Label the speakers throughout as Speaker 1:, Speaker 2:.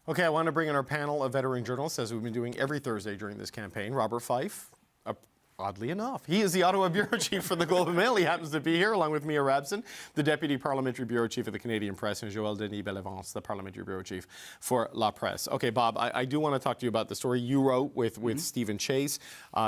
Speaker 1: Okay, I want to bring in our panel of veteran journalists, as we've been doing every Thursday during this campaign. Robert Fife, oddly enough, he is the Ottawa Bureau Chief for the Globe and Mail. He happens to be here, along with Mia Rabson, the Deputy Parliamentary Bureau Chief of the Canadian Press, and Joël Denis Bellevance, the Parliamentary Bureau Chief for La Presse. Okay, Bob, I do want to talk to you about the story you wrote with Stephen Chase.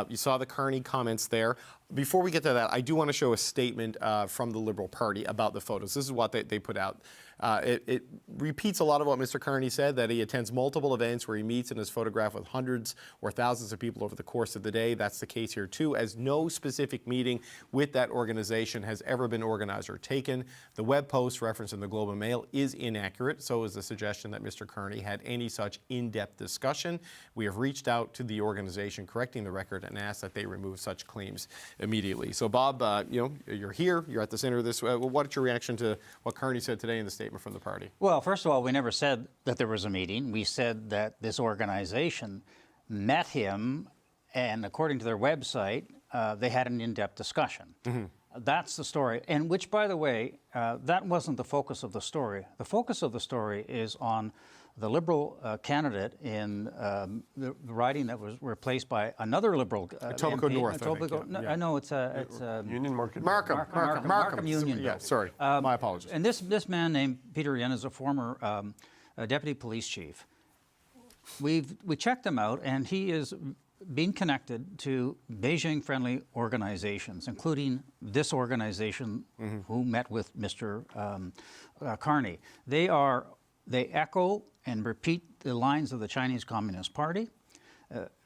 Speaker 1: You saw the Carney comments there. Before we get to that, I do want to show a statement from the Liberal Party about the photos. This is what they put out. It repeats a lot of what Mr. Carney said, that he attends multiple events where he meets and is photographed with hundreds or thousands of people over the course of the day. That's the case here, too, as no specific meeting with that organization has ever been organized or taken. The web post referenced in the Globe and Mail is inaccurate. So is the suggestion that Mr. Carney had any such in-depth discussion. We have reached out to the organization correcting the record and asked that they remove such claims immediately. So, Bob, you're here. You're at the center of this. What's your reaction to what Carney said today in the statement from the party?
Speaker 2: Well, first of all, we never said that there was a meeting. We said that this organization met him, and according to their website, they had an in-depth discussion. That's the story, and which, by the way, that wasn't the focus of the story. The focus of the story is on the Liberal candidate in the riding that was replaced by another Liberal
Speaker 1: Etobicoke North, I think.
Speaker 2: I know it's
Speaker 3: Union Market.
Speaker 2: Markham Union.
Speaker 1: Yeah, sorry. My apologies.
Speaker 2: And this man named Peter Yen is a former deputy police chief. We checked him out, and he is being connected to Beijing-friendly organizations, including this organization who met with Mr. Carney. They echo and repeat the lines of the Chinese Communist Party.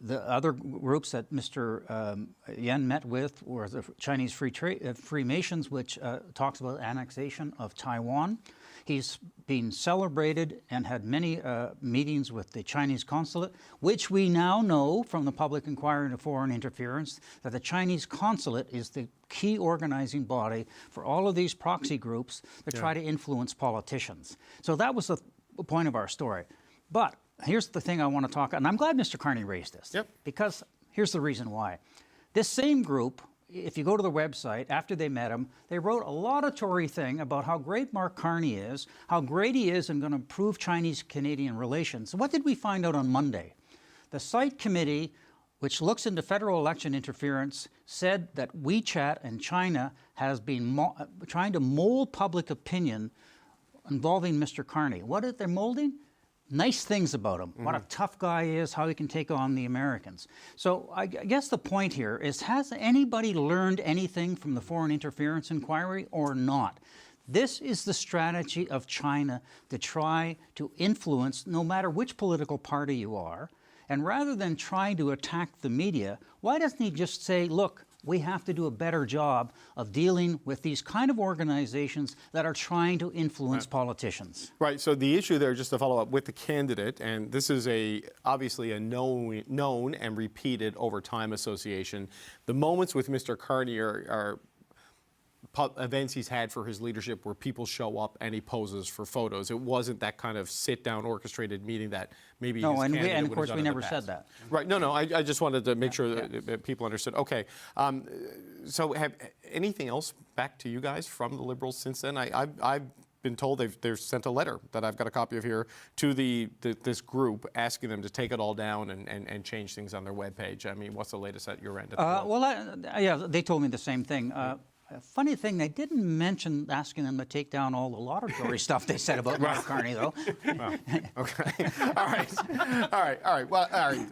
Speaker 2: The other groups that Mr. Yen met with were the Chinese Freemasons, which talks about annexation of Taiwan. He's been celebrated and had many meetings with the Chinese consulate, which we now know from the public inquiry into foreign interference that the Chinese consulate is the key organizing body for all of these proxy groups that try to influence politicians. So that was the point of our story. But here's the thing I want to talk about, and I'm glad Mr. Carney raised this, because here's the reason why. This same group, if you go to the website, after they met him, they wrote a laudatory thing about how great Mark Carney is, how great he is and going to improve Chinese-Canadian relations. So what did we find out on Monday? The site committee, which looks into federal election interference, said that WeChat and China has been trying to mold public opinion involving Mr. Carney. What are they molding? Nice things about him, what a tough guy he is, how he can take on the Americans. So I guess the point here is, has anybody learned anything from the foreign interference inquiry or not? This is the strategy of China to try to influence no matter which political party you are. And rather than trying to attack the media, why doesn't he just say, look, we have to do a better job of dealing with these kind of organizations that are trying to influence politicians.
Speaker 1: Right. So the issue there, just to follow up with the candidate, and this is obviously a known and repeated over time association. The moments with Mr. Carney are events he's had for his leadership where people show up and he poses for photos. It wasn't that kind of sit-down orchestrated meeting that maybe his candidate
Speaker 2: and of
Speaker 1: would
Speaker 2: course
Speaker 1: have done
Speaker 2: we
Speaker 1: in the
Speaker 2: never
Speaker 1: past.
Speaker 2: said that.
Speaker 1: Right. No. I just wanted to make sure that people understood. Okay. So have anything else back to you guys from the Liberals since then? I've been told they've sent a letter that I've got a copy of here to this group asking them to take it all down and change things on their webpage. I mean, what's the latest at your end?
Speaker 2: Yeah, they told me the same thing. A funny thing, they didn't mention asking them to take down all the laudatory stuff they said about Mark Carney, though.
Speaker 1: Okay. All right. Well, all right.